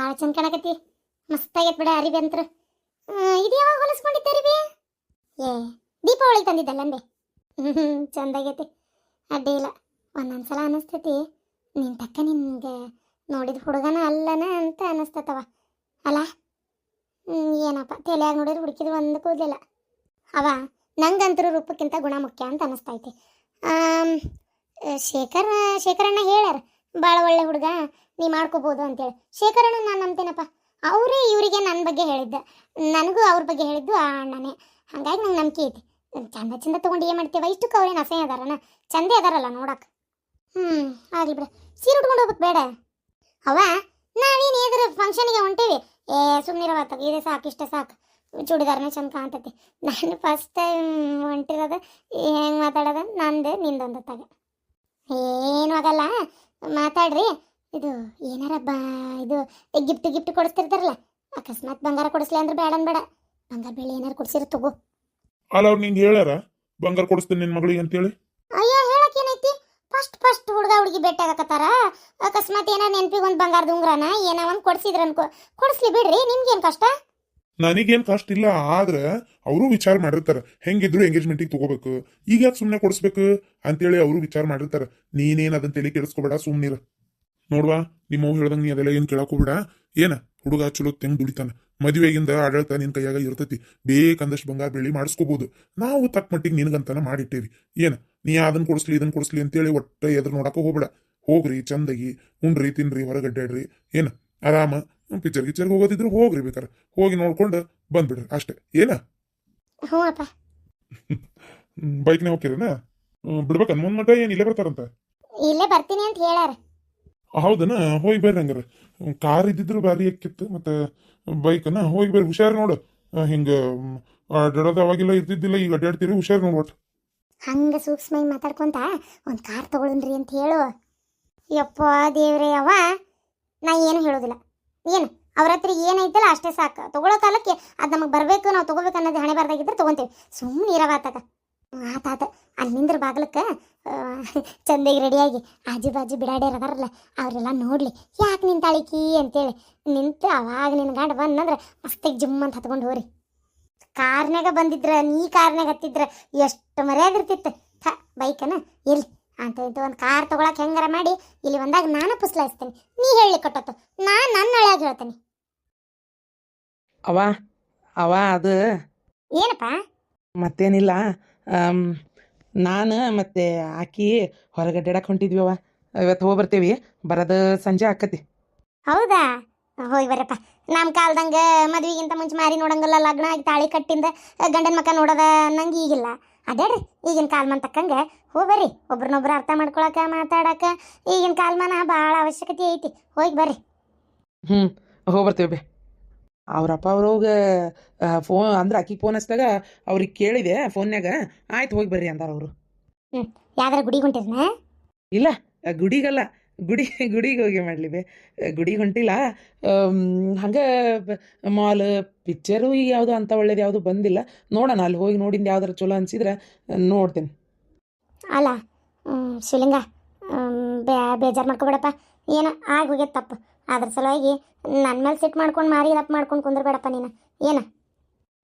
ಭಾಳ ಚಂದ ಕಾಣಕತ್ತಿ. ಮಸ್ತಾಗೈತೆ ಬಿಡ ಅರಿವಿ ಅಂತ. ಇದು ಯಾವಾಗ ಹೊಲಿಸ್ಕೊಂಡಿದ್ದೆ ಅರಿವಿ? ಏ ದೀಪಾವಳಿ ತಂದಿದ್ದಲ್ಲ ಅಂದೆ. ಚಂದಾಗೈತಿ, ಅಡ್ಡಿ ಇಲ್ಲ. ಒಂದೊಂದ್ಸಲ ಅನಿಸ್ತೈತಿ ನಿನ್ ತಕ್ಕ ನಿನ್ಗೆ ನೋಡಿದ ಹುಡುಗನ ಅಲ್ಲನ ಅಂತ ಅನಿಸ್ತತವ ಅಲ್ಲ. ಏನಪ್ಪ ತಲೆಯಾಗ ನೋಡಿದ್ರೆ ಹುಡುಕಿದ್ರು ಒಂದು ಕೂದಲಿಲ್ಲ ಅವ. ನಂಗಂತರೂ ರೂಪಕ್ಕಿಂತ ಗುಣ ಮುಖ್ಯ ಅಂತ ಅನಿಸ್ತೈತಿ. ಶೇಖರಣ್ಣ ಹೇಳ್ಯಾರ ಭಾಳ ಒಳ್ಳೆ ಹುಡುಗ, ನೀ ಮಾಡ್ಕೋಬೋದು ಅಂತೇಳಿ. ಶೇಖರಣ್ಣ ನಾನು ನಂಬ್ತೇನಪ್ಪ. ಅವರೇ ಇವರಿಗೆ ನನ್ನ ಬಗ್ಗೆ ಹೇಳಿದ್ದ, ನನಗೂ ಅವ್ರ ಬಗ್ಗೆ ಹೇಳಿದ್ದು ಆ ಅಣ್ಣನೇ. ಹಾಗಾಗಿ ನಂಗೆ ನಂಬಿಕೆ ಐತಿ. ಚಂದ ಚಂದ ತೊಗೊಂಡು ಏನು ಮಾಡ್ತೇವ? ಇಷ್ಟಕ್ಕೆ ಅವ್ರೇನು ಅಸಹ್ಯ ಅದಾರನ? ಚಂದೇ ಅದಾರಲ್ಲ ನೋಡಕ್ಕೆ. ಆಗಲಿ ಬಿಡ. ಸೀರೆ ಉಟ್ಕೊಂಡು ಹೋಗ್ಬೇಕು ಬೇಡ ಅವ. ನಾವೇನು ಏದ್ರ ಫಂಕ್ಷನಿಗೆ ಹೊಂಟೇವಿ. ಸುಮ್ಮನಿರವತ್ತಾಗ ಇದೇ ಸಾಕು, ಇಷ್ಟೇ ಸಾಕು. ಚೂಡಿದಾರನೇ ಚಂದ ಕಾಣ್ತೈತಿ. ನಾನು ಫಸ್ಟ್ ಟೈಮ್ ಹೊಂಟಿರೋದು ಹೆಂಗೆ ಮಾತಾಡೋದು ನಂದು ನಿಂದೊಂದು ತಗ. ಏನೂ ಆಗಲ್ಲ, ಮಾತಾಡ್ರಿ. ಇದು ಏನಾರ ಇದು ಗಿಫ್ಟ್ ಕೊಡಿಸ್ತಿರ್ತಾರಲ್ಲ, ಅಕಸ್ಮಾತ್ ಬಂಗಾರ ಕೊಡಿಸ್ಲಿ ಅಂದ್ರೆ ಬೇಡ ಅನ್ಬೇಡ. ಬಂಗಾರ ಬೆಳ್ಳಿ ಏನಾರು ಕೊಡಿಸಿರ ತಗೋ. ಅಲ್ಲ ಅವ್ರು ನಿಂಗೆ ಹೇಳ್ಯಾರ ಬಂಗಾರ ಕೊಡಿಸ್ತೀನಿ ನಿನ್ನ ಮಗಳಿಗೆ ಅಂತೇಳಿ? ಅಯ್ಯೋ ಹೇಳಕ್ ಏನೈತಿ? ಫಸ್ಟ್ ಹುಡುಗ ಹುಡುಗಿ ಭೇಟಿಯಾಗತ್ತಾರ. ಅಕಸ್ಮಾತ್ ಏನಾರ ನೆನಪಿಗೆ ಒಂದು ಬಂಗಾರದ ಉಂಗ್ರನ ಏನೋ ಒಂದು ಕೊಡಿಸಿದ್ರ ಅನ್ಕೋ, ಕೊಡಿಸ್ಲಿ ಬಿಡ್ರಿ. ನಿಮ್ಗೇನು ಕಷ್ಟ? ನನಗೇನು ಕಾಸ್ಟ್ ಇಲ್ಲ, ಆದ್ರೆ ಅವರು ವಿಚಾರ ಮಾಡಿರ್ತಾರ ಹೆಂಗಿದ್ರು ಎಂಗೇಜ್ಮೆಂಟಿಗೆ ತಗೋಬೇಕು, ಈಗ ಯಾಕೆ ಸುಮ್ಮನೆ ಕೊಡಿಸ್ಬೇಕು ಅಂತೇಳಿ ಅವರು ವಿಚಾರ ಮಾಡಿರ್ತಾರ. ನೀನೇನು ಅದನ್ನ ತಲೆ ಕೆಡಿಸ್ಕೋಬೇಡ, ಸುಮ್ಮನಿರ. ನೋಡ್ವಾ, ನಿಮ್ಮವ್ ಹೇಳ್ದಂಗೆ ನೀ ಅದೆಲ್ಲ ಏನು ಕೇಳಕೋಬೇಡ. ಏನ ಹುಡುಗ ಚಲೋ ತೆಂಗ್ ದುಡಿತಾನ, ಮದುವೆಗಿಂದ ಆಡಳಿತ ನಿನ್ ಕೈಯಾಗ ಇರ್ತೈತಿ. ಬೇಕಂದಷ್ಟು ಬಂಗಾರ ಬೆಳ್ಳಿ ಮಾಡಿಸ್ಕೋಬಹುದು. ನಾವು ತಕ್ಕ ಮಟ್ಟಿಗೆ ನಿನಗಂತಾನ ಮಾಡಿಟ್ಟೇವಿ. ಏನ ನೀ ಅದನ್ನ ಕೊಡಿಸ್ಲಿ ಇದನ್ನ ಕೊಡಿಸ್ಲಿ ಅಂತೇಳಿ ಒಟ್ಟ ಎದುರು ನೋಡಕ ಹೋಗ್ಬೇಡ. ಹೋಗ್ರಿ ಚಂದಾಗಿ ಉಣ್ರಿ ತಿನ್ರಿ ಹೊರಗಡ್ಡಾಡ್ರಿ. ಏನ ಆರಾಮ ಪಿಕ್ಚರ್ಗೆ ಹೋಗೋದಿದ್ರು ಹೋಗ್ರಿ, ಬೇಕಾರೆ ಹೋಗಿ ನೋಡ್ಕೊಂಡು ಬಂದ್ಬಿಡ್ರಿ ಅಷ್ಟೇ. ಏನ ಹ್ಞೂ ಅಪ್ಪ. ಬೈಕ್ನೇ ಹೋಗ್ತೀರನ? ಬಿಡ್ಬೇಕನ್ ಮುಂದ್ ಮಟ್ಟ ಏನ್ ಇಲ್ಲೇ ಬರ್ತಾರಂತ? ಇಲ್ಲೇ ಬರ್ತೀನಿ ಅಂತ ಹೇಳ್ಯಾರ. ಹೌದನ? ಹೋಗಿ ಬರ್ರಿ. ಹಂಗಾರ ಕಾರ್ ಇದ್ದಿದ್ರು ಭಾರಿ ಎಕ್ಕಿತ್ತು, ಮತ್ತೆ ಬೈಕನ್ನ ಹೋಗಿ ಬರ್ರಿ. ಹುಷಾರ್ ನೋಡು, ಹಿಂಗ ಅಡ್ಡಾಡೋದು ಅವಾಗೆಲ್ಲ ಇರ್ತಿದ್ದಿಲ್ಲ, ಈಗ ಅಡ್ಡಾಡ್ತೀರಿ. ಹುಷಾರ್ ನೋಡ್ಬಟ್. ಹಂಗ ಸೂಕ್ಷ್ಮಾಗಿ ಮಾತಾಡ್ಕೊಂತ ಒಂದು ಕಾರ್ ತಗೊಳ್ರಿ ಅಂತ ಹೇಳು. ಯಪ್ಪ ದೇವ್ರೆ ಅವ, ನಾ ಏನು ಹೇಳೋದಿಲ್ಲ. ಏನು ಅವ್ರ ಹತ್ರ ಏನೈತಲ್ಲ ಅಷ್ಟೇ ಸಾಕು. ತಗೊಳ್ಳೋ ಕಾಲಕ್ಕೆ ಅದು ನಮಗೆ ಬರಬೇಕು, ನಾವು ತಗೋಬೇಕು ಅನ್ನೋದು ಹಣೆ ಬರ್ದಾಗಿದ್ರೆ ತೊಗೊಂತೇವೆ. ಸುಮ್ಮನೆ ಇರವಾತಾಗ ಆತಾತ. ಅಲ್ಲಿ ನಿಂದ್ರ ಬಾಗ್ಲಕ್ಕೆ ಚಂದಾಗಿ ರೆಡಿಯಾಗಿ ಆಜು ಬಾಜು ಬಿಡಾಡ್ಯಾರ ಅದಾರಲ್ಲ ಅವರೆಲ್ಲ ನೋಡ್ಲಿ ಯಾಕೆ ನಿಂತಾಳಿಕಿ ಅಂತೇಳಿ ನಿಂತು ಅವಾಗ ನಿನ್ನ ಗಂಡ ಬಂದಂದ್ರೆ ಮಸ್ತಾಗಿ ಜಿಮ್ ಅಂತ ಹತ್ಕೊಂಡು ಹೋರಿ. ಕಾರ್ನಾಗ ಬಂದಿದ್ರ, ನೀ ಕಾರ್ನಾಗ ಹತ್ತಿದ್ರ ಎಷ್ಟು ಮರ್ಯಾದಿರ್ತಿತ್ತು. ಬೈಕನ ಇರ್ಲಿ ಅಂತ ಇಂತ ಒಂದು ಕಾರ್ ತಗೊಳಕ್ ಹೆಂಗಾರ ಮಾಡಿ ಇಲ್ಲಿ ಬಂದಾಗ ನಾನು ಪುಸ್ಲಾಯಿಸ್ತೇನೆ. ನೀ ಹೇಳಿ ಕೊಟ್ಟತ್ತು, ನಾನು ನನ್ನ ಹಳೆಯಾಗಿ ಹೇಳ್ತೇನೆ. ಅವ ಅವ ಅದು ಏನಪ್ಪ? ಮತ್ತೇನಿಲ್ಲ. ನಾನು ಮತ್ತೆ ಆಕಿ ಹೊರಗಡ್ಡಾಡಕ್ಕೆ ಹೊಂಟಿದ್ವಿ. ಅವ ಇವತ್ತು ಹೋಗಿ ಬರ್ತೀವಿ. ಬರೋದು ಸಂಜೆ ಆಕತಿ. ಹೌದಾ? ಹೋಗಿ ಬರ್ರಪ್ಪ. ನಮ್ಮ ಕಾಲದಂಗೆ ಮದುವೆಗಿಂತ ಮುಂಚೆ ಮಾರಿ ನೋಡಂಗಿಲ್ಲ, ಲಗ್ನ ಆಗಿ ತಾಳಿ ಕಟ್ಟಿಂದ ಗಂಡನ ಮಕ್ಕ ನೋಡೋದ ನಂಗೆ ಈಗಿಲ್ಲ. ಅದೇಳ್ರಿ ಈಗಿನ ಕಾಲ್ಮಾನ ತಕ್ಕಂಗೆ ಹೋಗಿ ಬರ್ರಿ. ಒಬ್ರನ್ನೊಬ್ರು ಅರ್ಥ ಮಾಡ್ಕೊಳಕ ಮಾತಾಡಕ ಈಗಿನ ಕಾಲ್ಮಾನ ಭಾಳ ಅವಶ್ಯಕತೆ ಐತಿ. ಹೋಗಿ ಬರ್ರಿ. ಹೋಗಿ ಬರ್ತೀವಿ ಬೇ. ಅವ್ರಪ್ಪ ಅವ್ರೋಗ ಫೋನ್ ಅಂದ್ರೆ ಆಕಿಗೆ ಫೋನ್ ಹಚ್ಚಿದಾಗ ಅವ್ರಿಗೆ ಕೇಳಿದೆ ಫೋನ್ಯಾಗ. ಆಯ್ತು ಹೋಗಿ ಬರ್ರಿ ಅಂದಾರ ಅವರು. ಯಾವ್ದಾರ ಗುಡಿಗೆ ಹೊಂಟಿರ್ನ? ಇಲ್ಲ, ಗುಡಿಗಲ್ಲ, ಗುಡಿಗೆ ಹೋಗಿ ಮಾಡಲಿ ಬೇ. ಗುಡಿಗೆ ಹೊಂಟಿಲ್ಲ. ಹಂಗೆ ಮಾಲ್ ಪಿಕ್ಚರು ಈಗ ಯಾವುದು ಅಂಥ ಒಳ್ಳೇದು ಯಾವುದು ಬಂದಿಲ್ಲ. ನೋಡೋಣ, ಅಲ್ಲಿ ಹೋಗಿ ನೋಡಿಂದ ಯಾವ್ದಾರು ಚಲೋ ಅನ್ಸಿದ್ರೆ ನೋಡ್ತೇನೆ. ಅಲ್ಲ ಶಿವಲಿಂಗ, ಬೇಜಾರು ಮಾಡ್ಕೊಬೇಡಪ್ಪ. ಏನೋ ಆಗಿ ಹೋಗ್ಯದ ತಪ್ಪು. ಅದ್ರ ಸಲುವಾಗಿ ನನ್ನ ಮೇಲೆ ಸಿಟ್ಟು ಮಾಡ್ಕೊಂಡು ಮಾರಿ ದಪ್ಪ ಮಾಡ್ಕೊಂಡು ಕುಂದ್ರಬೇಡಪ್ಪ ನೀನು. ಏನ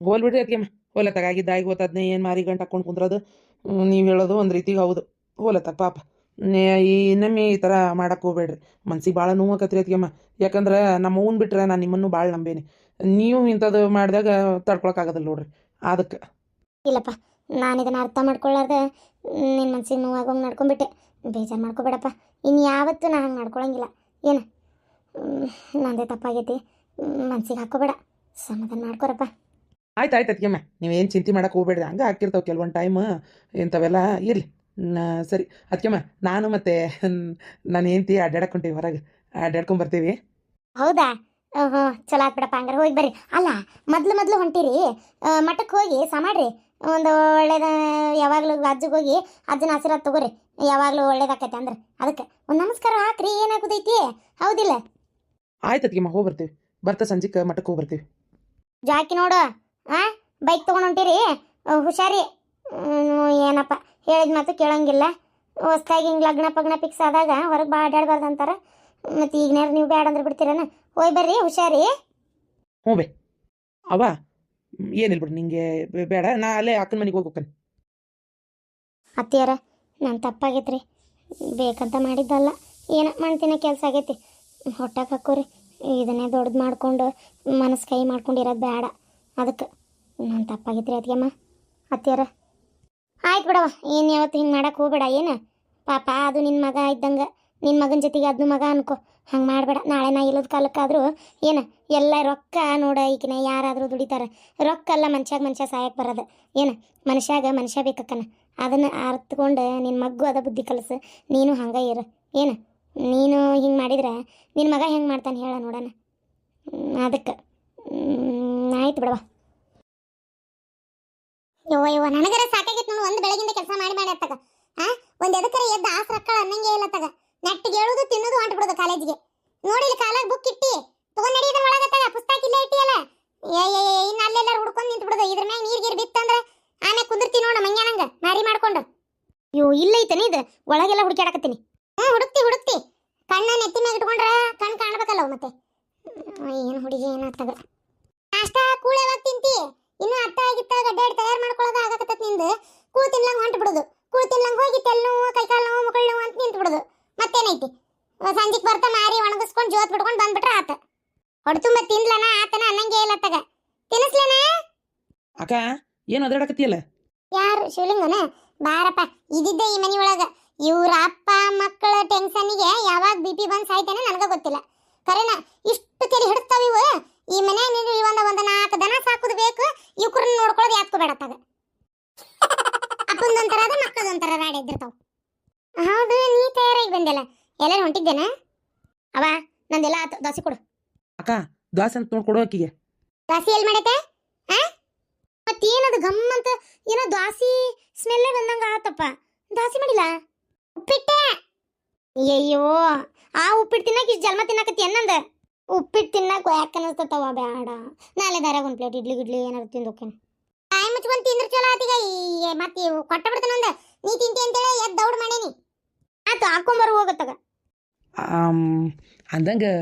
ಹೋಲ್ ಬಿಡ್ರಿ ಅದಕ್ಕೆ ಹೋಲತ್ತಾಗ ಆಗಿದ್ದಾಗಿ ಗೊತ್ತದ್ನೇ ಏನು ಮಾರಿ ಗಂಟು ಹಾಕ್ಕೊಂಡು ಕುಂದ್ರದು. ನೀವು ಹೇಳೋದು ಒಂದು ರೀತಿಗೆ ಹೌದು. ಹೋಲತ್ತಾಗ ಪಾಪ ಇನ್ನೊಮ್ಮೆ ಈ ಥರ ಮಾಡಕ್ಕೆ ಹೋಗ್ಬೇಡ್ರಿ. ಮನ್ಸಿಗೆ ಭಾಳ ನೋವಾಕತ್ರಿ ಅದಕ್ಕೆಮ್ಮ. ಯಾಕಂದ್ರೆ ನಮ್ಮ ಅವ್ನ ಬಿಟ್ರೆ ನಾನು ನಿಮ್ಮನ್ನು ಭಾಳ ನಂಬೇನಿ. ನೀವು ಇಂಥದ್ದು ಮಾಡಿದಾಗ ತಡ್ಕೊಳಕ್ಕಾಗೋದಿಲ್ಲ ನೋಡ್ರಿ. ಅದಕ್ಕೆ ಇಲ್ಲಪ್ಪ, ನಾನು ಇದನ್ನು ಅರ್ಥ ಮಾಡ್ಕೊಳ್ಳಾರ್ದೆ ನಿನ್ನ ಮನ್ಸಿಗೆ ನೋವಾಗೋಂಗೆ ನಡ್ಕೊಂಡ್ಬಿಟ್ಟೆ. ಬೇಜಾರು ಮಾಡ್ಕೊಬೇಡಪ್ಪ. ಇನ್ನು ಯಾವತ್ತೂ ನಾನು ಹಂಗೆ ನಡ್ಕೊಳಂಗಿಲ್ಲ. ಏನು ನಂದೇ ತಪ್ಪಾಗೈತಿ, ಮನ್ಸಿಗೆ ಹಾಕೋಬೇಡ. ಸಮಾಧಾನ ಮಾಡ್ಕೊರಪ್ಪ. ಆಯ್ತು ಅದಕ್ಕೆಮ್ಮ, ನೀವೇನು ಚಿಂತೆ ಮಾಡಕ್ಕೆ ಹೋಗ್ಬೇಡ್ರಿ. ಹಂಗೆ ಆಗ್ತಿರ್ತಾವೆ ಕೆಲವೊಂದು ಟೈಮ್ ಇಂಥವೆಲ್ಲ. ಇರಲಿ ಸರಿ ಅದಕ್ಕೆಮ್ಮ, ನಾನು ಮತ್ತೆ ನಾನು ಹೆಂಡ್ತಿ ಅಡ್ಡಾಡಕ್ಕೆ ಹೊಂಟೀವಿ, ಹೊರಗೆ ಅಡ್ಡಾಡ್ಕೊಂಬರ್ತೀವಿ. ಹೌದಾ? ಹ್ಞೂ ಚಲೋ ಆತ್ಬಿಡಪ್ಪ. ಹಂಗಾರೆ ಹೋಗಿ ಬರ್ರಿ. ಅಲ್ಲ ಮೊದಲು ಹೊಂಟಿರಿ ಮಠಕ್ಕೆ ಹೋಗಿ ಸಾಮಾಡ್ರಿ. ಒಂದು ಒಳ್ಳೇದ ಯಾವಾಗಲೂ ಅಜ್ಜಿಗೆ ಹೋಗಿ ಅಜ್ಜನ ಆಶೀರ್ವಾದ ತಗೋರಿ. ಯಾವಾಗಲೂ ಒಳ್ಳೇದಾಕೈತೆ ಅಂದ್ರೆ ಅದಕ್ಕೆ ಒಂದು ನಮಸ್ಕಾರ ಹಾಕ್ರಿ. ಏನಾಗೋದೈತಿ? ಹೌದಿಲ್ಲ? ಆಯ್ತು ಅದಕ್ಕೆಮ್ಮ, ಹೋಗಿ ಬರ್ತೀವಿ. ಬರ್ತಾ ಸಂಜೆಗೆ ಮಠಕ್ಕೆ ಹೋಗಿ ಬರ್ತೀವಿ. ಜಾಕಿ ನೋಡು, ಬೈಕ್ ತೊಗೊಂಡು ಹೊಂಟಿರಿ, ಹುಷಾರಿ. ಏನಪ್ಪ ಹೇಳಿದ ಮಾತು ಕೇಳಂಗಿಲ್ಲ. ಹೊಸ್ದಾಗಿ ಹಿಂಗೆ ಲಗ್ನ ಪಗ್ನ ಫಿಕ್ಸ್ ಆದಾಗ ಹೊರಗೆ ಭಾಳ ಅಡ್ಡಾಡ್ಬಾರ್ದು ಅಂತಾರೆ. ಮತ್ತು ಈಗಿನಾರು ನೀವು ಬ್ಯಾಡ ಅಂದ್ರೆ ಬಿಡ್ತೀರನ? ಹೋಯ್ ಬರ್ರಿ ಹುಷಾರಿ. ಹ್ಞೂ ಬೇ ಅವ ಏನಿಲ್ಲ ಬಿಡು ನಿಂಗೆ ಬೇಡ ನಾ ಅಲ್ಲೇ ಅಕ್ಕನ ಮನೆಗೆ ಹೋಗ್ಬೇಕನ್. ಅತ್ತಿಯಾರ ನಾನು ತಪ್ಪಾಗೈತ್ರಿ, ಬೇಕಂತ ಮಾಡಿದ್ದಲ್ಲ, ಏನೋ ಮಾಡ್ತೀನಿ ಕೆಲಸ ಆಗೈತಿ, ಹೊಟ್ಟೆಗೆ ಹಾಕೋರಿ. ಇದನ್ನೇ ದೊಡ್ಡದು ಮಾಡ್ಕೊಂಡು ಮನಸ್ಸು ಕೈ ಮಾಡ್ಕೊಂಡಿರೋದು ಬೇಡ, ಅದಕ್ಕೆ ನಾನು ತಪ್ಪಾಗೈತ್ರಿ ಅತ್ತಿಗೆಮ್ಮ. ಅತ್ತಿಯಾರ ಆಯ್ತು ಬಿಡವ, ಏನು ಯಾವತ್ತು ಹಿಂಗೆ ಮಾಡಕ್ಕೆ ಹೋಗ್ಬೇಡ. ಏನು ಪಾಪ ಅದು ನಿನ್ನ ಮಗ ಇದ್ದಂಗೆ, ನಿನ್ನ ಮಗನ ಜೊತೆಗೆ ಅದನ್ನ ಮಗ ಅನ್ಕೋ, ಹಂಗೆ ಮಾಡಬೇಡ. ನಾಳೆ ನಾ ಇಲ್ಲದ ಕಾಲಕ್ಕಾದರೂ ಏನು ಎಲ್ಲ ರೊಕ್ಕ ನೋಡ, ಈಗಿನ ಯಾರಾದರೂ ದುಡಿತಾರೆ, ರೊಕ್ಕ ಅಲ್ಲ ಮನುಷ್ಯ ಸಾಯಕ್ಕೆ ಬರೋದು. ಏನು ಮನುಷ್ಯಾಗ ಮನುಷ್ಯ ಬೇಕಕ್ಕನ, ಅದನ್ನು ಅರ್ಥಕೊಂಡು ನಿನ್ನ ಮಗ್ಗು ಅದ ಬುದ್ಧಿ ಕಲಸು, ನೀನು ಹಂಗೆ ಇರು. ಏನು ನೀನು ಹಿಂಗೆ ಮಾಡಿದ್ರೆ ನಿನ್ನ ಮಗ ಹೆಂಗೆ ಮಾಡ್ತಾನೆ ಹೇಳ ನೋಡೋಣ. ಅದಕ್ಕೆ ಆಯ್ತು ಬಿಡವ. ಯವ್ವ ನನಗರ ಸಾಕಾಗಿತ್ತು ನೋಡು, ಒಂದು ಬೆಳಗಿಂದ ಕೆಲಸ ಮಾಡಿ ಅತ್ತಾಗ ಒಂದು ಎದಕ್ಕರ ಎದ್ದು ಆಸರ ಅಕ್ಕಳ ಅನ್ನಂಗೆ ಇಲ್ಲ ತಗ. ನೆಟ್ಟಿಗೆ ಹೇಳೋದು ತಿನ್ನೋದು ಹೊಂಟು ಬಿಡೋದು ಕಾಲೇಜಿಗೆ. ನೋಡಿಲಿ ಕಾಲಾಗ ಬುಕ್ ಇಟ್ಟಿ ತಗೊಂಡು ನಡೀದ್ರ ಒಳಗತ್ತಾಗ ಪುಸ್ತಕ ಇಲ್ಲೇ ಇಟ್ಟಿಯಲ್ಲ, ಇನ್ನು ಅಲ್ಲೆಲ್ಲಾರು ಹುಡ್ಕೊಂಡು ನಿಂತು ಬಿಡೋದು. ಇದ್ರ ಮ್ಯಾಗ ನೀರ್ಗೀರು ಬಿತ್ತಂದ್ರೆ ಆಮೇಲೆ ಕುಂದಿರ್ತಿ ನೋಡು ಮಂಗ್ಯಾನಂಗೆ ಮಾರಿ ಮಾಡ್ಕೊಂಡು. ಇಲ್ಲ ಐತನಿ ಇದು ಒಳಗೆಲ್ಲ ಹುಡುಕಾಡಕತ್ತೀನಿ. ಹುಡುಕ್ತಿ ಕಣ್ಣ ನೆತ್ತಿ ಮ್ಯಾಗ ಇಟ್ಕೊಂಡ್ರೆ ಕಣ್ ಕಾಣ್ಬೇಕಲ್ಲ ಮತ್ತೆ. ಏನು ಹುಡುಗಿ ಏನಾಗ್ತದ ನಾಷ್ಟ ಕೂಳೆ ಯಾವಾಗ ತಿಂತಿ? ಇನ್ನು ಅತ್ತ ಆಗಿತ್ತ ಗಡ್ಡಾಡಿ ತಯಾರು ಮಾಡ್ಕೊಳ್ಳೋದು ಆಗಕತ್ತತ್ ನಿಂದು. ಕೂಳು ತಿನ್ಲಂಗೆ ಹೊಂಟು ಬಿಡೋದು, ಕೂಳು ತಿನ್ಲಂಗೆ ಹೋಗಿ ತೆಲ್ ನೋವು ಕೈಕಾಲು ನೋವು ಮುಕ್ಕಳು ನೋವು ಅಂತ ನಿಂತು ಬಿಡೋದು. ಮತ್ತೇನೈತಿ ಸಂಜೆಗೆ ಬರ್ತಾ ಮಾರಿ ಒಣಗಿಸ್ಕೊಂಡು ಜೋತ್ ಬಿಡ್ಕೊಂಡು ಬಂದ್ಬಿಟ್ರೆ ಆತ. ಹೊಡೆ ತುಂಬ ತಿನ್ಲನ ಆತನ ಅನ್ನಂಗೆ ಇಲ್ಲ ತಗ. ತಿನ್ನಿಸ್ಲೇನ ಅಕ್ಕ ಏನು ಒದಾಡಕತ್ತಿಯಲ್ಲ? ಯಾರು ಶಿವಲಿಂಗನ? ಬಾರಪ್ಪ, ಇದಿದ್ದೆ ಈ ಮನಿ ಒಳಗ. ಇವ್ರ ಅಪ್ಪ ಮಕ್ಕಳ ಟೆನ್ಷನ್ನಿಗೆ ಯಾವಾಗ BP ಬಂದು ಸಾಯ್ತಾನೆ ನನಗೆ ಗೊತ್ತಿಲ್ಲ. ಕರೆನ ಇಷ್ಟು ತಲೆ ಹಿಡಿಸ್ತಾವ ಇವು. ಈ ಮನ್ಯಾಗ ನೀನು ಒಂದು 4 ದನ ಸಾಕುದು ಬೇಕು, ಇವ್ರನ್ನ ನೋಡ್ಕೊಳ್ಳೋದು ಯಾತ್ಕೋಬೇಡತ್ತಾಗ. ಅಪ್ಪಂದೊಂಥರ ಅದ, ಮಕ್ಕಳದೊಂಥರ ರಾಡಿ ಇದ್ದಿರ್ತಾವ. ಹೌದು, ನೀ ತಯಾರಾಗಿ ಬಂದೆಲ್ಲ, ಎಲ್ಲರೂ ಹೊಂಟಿದ್ದೇನ? ಅವ ನಂದೆಲ್ಲ ಆತು, ದೋಸೆ ಕೊಡು. ಅಕ್ಕ ದ್ವಾಸೆ ಅಂತ ನೋಡ್ಕೊಡು ಅಕ್ಕಿಗೆ. ದೋಸೆ ಎಲ್ಲಿ ಮಾಡೈತೆ? ಮತ್ತೇನದು ಗಮ್ಮಂತ ಏನೋ ದ್ವಾಸಿ ಸ್ಮೆಲ್ಲೇ ಬಂದಂಗ ಆತಪ್ಪ. ದ್ವಾಸಿ ಮಾಡಿಲ್ಲ, ಉಪ್ಪಿಟ್ಟೆ. ಅಯ್ಯೋ, ಆ ಉಪ್ಪಿಟ್ಟು ತಿನ್ನಕ್ಕೆ ಇಷ್ಟು ಜನ್ಮ ತಿನ್ನಕತ್ತಿ ಅನ್ನಂದ. ಉಪ್ಪಿಟ್ಟು ತಿನ್ನಕ್ಕೆ ಯಾಕೆ ಅನಿಸ್ತವ? ಬೇಡ, ನಾಳೆ ದಾರಾಗ ಒಂದು ಪ್ಲೇಟ್ ಇಡ್ಲಿ ಏನಾರು ತಿಂದೋಕೇನೆ. ಕಾಯಿ ಮುಚ್ಕೊಂಡು ತಿಂದ್ರೆ ಚಲೋ ಆತೀಗ. ಮತ್ತೆ ಕೊಟ್ಟ ಬಿಡ್ತಾನಂದ, ನೀ ತಿಂತಿ ಅಂತೇಳಿ ಎದ್ದು ದೌಡ್ ಮಾಡೇನಿ. ಆತು ಹಾಕೊಂಬರು ಹೋಗತ್ತಾಗ. ಅಂದಂಗೆ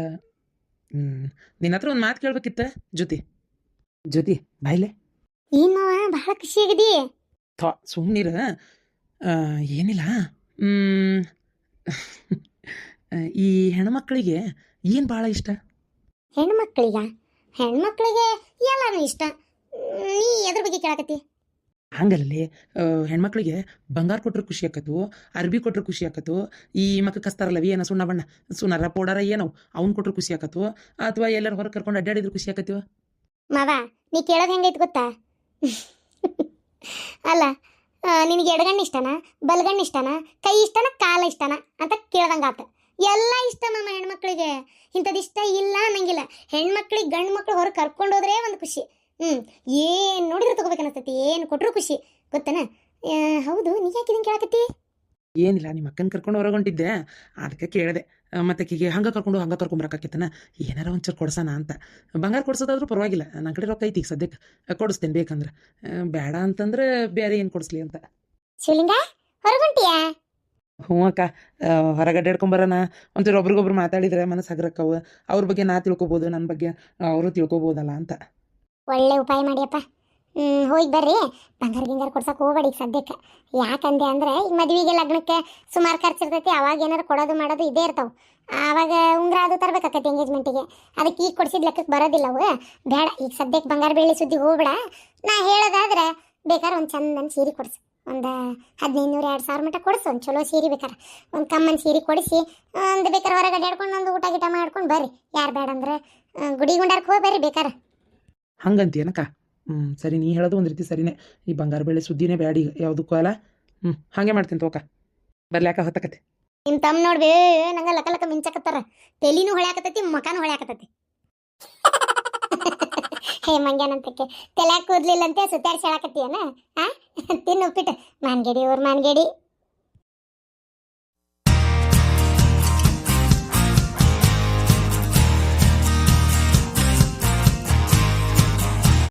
ನಿನ್ನ ಹತ್ರ ಒಂದು ಮಾತು ಕೇಳ್ಬೇಕಿತ್ತ ಜ್ಯೋತಿ ಬಾಯ್ಲೆ. ಏನು ಬಹಳ ಖುಷಿಯಾಗಿದಿ? ಸುಮ್ಮನಿರ, ಏನಿಲ್ಲ. ಈ ಹೆಣ್ಮಕ್ಳಿಗೆ ಏನು ಭಾಳ ಇಷ್ಟ? ಹೆಣ್ಮಕ್ಳಿಗೆ ಎಲ್ಲಾನು ಇಷ್ಟ. ನೀ ಎದ್ರ ಬಗ್ಗೆ ಕೇಳಕತ್ತಿ? ಹಂಗಲ್ಲಿ ಹೆಣ್ಮಕ್ಳಿಗೆ ಬಂಗಾರ ಕೊಟ್ರೆ ಖುಷಿ ಆಕತ್ತು, ಅರ್ಬಿ ಕೊಟ್ರೆ ಖುಷಿ ಆಕತ್ತು, ಈ ಮಕ್ಕ ಕಸ್ತಾರಲ್ಲವಿ ಏನೋ ಸುಣ್ಣ ಬಣ್ಣ ಸುಣ್ಣರ ಪೌಡರ ಏನೋ ಅವ್ನು ಕೊಟ್ರೆ ಖುಷಿ ಆಕತ್ತು, ಅಥವಾ ಎಲ್ಲರೂ ಹೊರಗೆ ಕರ್ಕೊಂಡು ಅಡ್ಡಾಡಿದ್ರು ಖುಷಿ ಆಕತ್ತೀವ. ಮಾವ ನೀ ಕೇಳೋದು ಹೆಂಗೈತೆ ಗೊತ್ತಾ? ಅಲ್ಲ, ನಿನಗೆ ಎಡಗಣ್ಣು ಇಷ್ಟನಾ, ಬಲಗಣ್ಣು ಇಷ್ಟನಾ, ಕೈ ಇಷ್ಟನಾ, ಕಾಲ ಇಷ್ಟನಾ ಅಂತ ಕೇಳ್ದಂಗಾತ. ಎಲ್ಲ ಇಷ್ಟ ಮಾಮ ಹೆಣ್ಮಕ್ಳಿಗೆ. ಇಂಥದ್ದು ಇಷ್ಟ ಇಲ್ಲ ಅನ್ನಂಗಿಲ್ಲ. ಹೆಣ್ಮಕ್ಳಿಗೆ ಗಂಡು ಮಕ್ಳು ಹೊರಗೆ ಕರ್ಕೊಂಡು ಹೋದ್ರೆ ಒಂದು ಖುಷಿ. ಏನು ನೋಡಿದ್ರೆ ತಗೋಬೇಕನ್ನಿಸ್ತೈತಿ, ಏನು ಕೊಟ್ಟರು ಖುಷಿ, ಗೊತ್ತನ? ಹೌದು, ನೀ ಯಾಕೆ ಇದನ್ನು ಕೇಳಕತ್ತಿ? ಏನಿಲ್ಲ, ನಿಮ್ಮ ಅಕ್ಕನ ಕರ್ಕೊಂಡು ಹೊರಗೆ ಹೊಂಟಿದ್ದೆ, ಅದಕ್ಕೆ ಕೇಳಿದೆ. ಮತ್ತೆ ಆಕಿಗೆ ಹಂಗೆ ಕರ್ಕೊಂಬರಕ್ಕಾಕಿತ್ತನ, ಏನಾರ ಒಂಚೂರು ಕೊಡ್ಸೋಣ ಅಂತ. ಬಂಗಾರ ಕೊಡ್ಸೋದಾದ್ರೂ ಪರವಾಗಿಲ್ಲ, ನನ್ನ ಕಡೆ ರೊಕ್ಕ ಐತಿ ಈಗ ಸದ್ಯಕ್ಕೆ, ಕೊಡಿಸ್ತೇನೆ ಬೇಕಂದ್ರೆ. ಬೇಡ ಅಂತಂದ್ರೆ ಬೇರೆ ಏನು ಕೊಡಿಸ್ಲಿ ಅಂತ. ಶಿವಲಿಂಗ ಹೊರಗುಂಟಿಯಾ? ಹ್ಞೂ ಅಕ್ಕ, ಹೊರಗೆ ಅಡ್ಡಾಡ್ಕೊಂಬರೋಣ, ಒಂಚೂರು ಒಬ್ರಿಗೊಬ್ರು ಮಾತಾಡಿದ್ರೆ ಮನಸ್ಸು ಹಗರಕ್ಕವು. ಅವ್ರ ಬಗ್ಗೆ ನಾ ತಿಳ್ಕೊಬೋದು, ನನ್ನ ಬಗ್ಗೆ ಅವರು ತಿಳ್ಕೊಬೋದಲ್ಲ ಅಂತ. ಒಳ್ಳೆ ಉಪಾಯ ಮಾಡಿಯಪ್ಪ. ಹೋಗಿ ಬರ್ರಿ. ಬಂಗಾರ ಕೊಡ್ಸಕ್ಕೆ ಹೋಗ್ಬೇಡಿ ಈಗ ಸದ್ಯಕ್ಕೆ. ಯಾಕಂದೆ ಅಂದರೆ ಈಗ ಮದುವೆಗೆ ಲಗ್ನಕ್ಕೆ ಸುಮಾರು ಖರ್ಚಿರ್ತೈತಿ. ಅವಾಗ ಏನಾರು ಕೊಡೋದು ಮಾಡೋದು ಇದೇ ಇರ್ತಾವೆ. ಆವಾಗ ಉಂಗ್ರ ಅದು ತರಬೇಕಾಕತಿ ಎಂಗೇಜ್ಮೆಂಟಿಗೆ. ಅದಕ್ಕೆ ಈಗ ಕೊಡಿಸಿದ ಲೆಕ್ಕಕ್ಕೆ ಬರೋದಿಲ್ಲ ಅವು. ಬೇಡ, ಈಗ ಸದ್ಯಕ್ಕೆ ಬಂಗಾರ ಬೆಳ್ಳಿ ಸುದ್ದಿ ಹೋಗ್ಬೇಡ. ನಾ ಹೇಳೋದಾದ್ರೆ ಬೇಕಾದ್ರೆ ಒಂದು ಚಂದನ ಸೀರೆ ಕೊಡಿಸು, ಒಂದು 1500-2000 ಮಟ್ಟ ಕೊಡಿಸು. ಒಂದು ಚಲೋ ಸೀರೆ ಬೇಕಾರೆ ಒಂದು ಕಮ್ಮನ ಸೀರೆ ಕೊಡಿಸಿ, ಒಂದು ಬೇಕಾರೆ ಹೊರಗೆ ಅಡ್ಡಾಡ್ಕೊಂಡು ಒಂದು ಊಟ ಗೀಟ ಮಾಡ್ಕೊಂಡು ಬರ್ರಿ. ಯಾರು ಬೇಡ ಅಂದ್ರೆ ಗುಡಿ ಗುಂಡಾರ್ಗೆ ಹೋಗಿ ಬರ್ರಿ ಬೇಕಾರೆ. ಹಂಗಂತೀನಕ್ಕ? ಸರಿ, ನೀ ಹೇಳೋದು ಒಂದು ರೀತಿ ಸರಿನೇ. ಈ ಬಂಗಾರ ಬೆಳೆ ಸುದ್ದಿನೇ ಬ್ಯಾಡಿ ಯಾವುದಕ್ಕೂ ಅಲ್ಲ. ಹಾಗೆ ಮಾಡ್ತೀನಿ ತೋಕ, ಬರ್ಲ್ಯಾಕ ಹೊತ್ತಕತ್ತೆ. ನಿಮ್ಮ ತಮ್ಮ ನೋಡ್ಬೇ ನಂಗೆ ಲಕ ಮಿಂಚಕತ್ತಾರ. ತೆಲಿನೂ ಹೊಳ್ಯಾಕತ್ತೈತಿ, ಮಕಾನು ಹೊಳ್ಯಾಕತ್ತೈತಿ. ಹೇ ಮಂಗ್ಯಾನಂತಕ್ಕೆ ತಲೆ ಕೂದ್ಲಿಲ್ಲಂತೆ ಸುತ್ತಾಡ್ಸಿ ಹೇಳಕತ್ತೀಯನ? ತಿನ್ನು ಉಪ್ಪಿಟ್ಟು ಮಾನ್ಗೇಡಿ.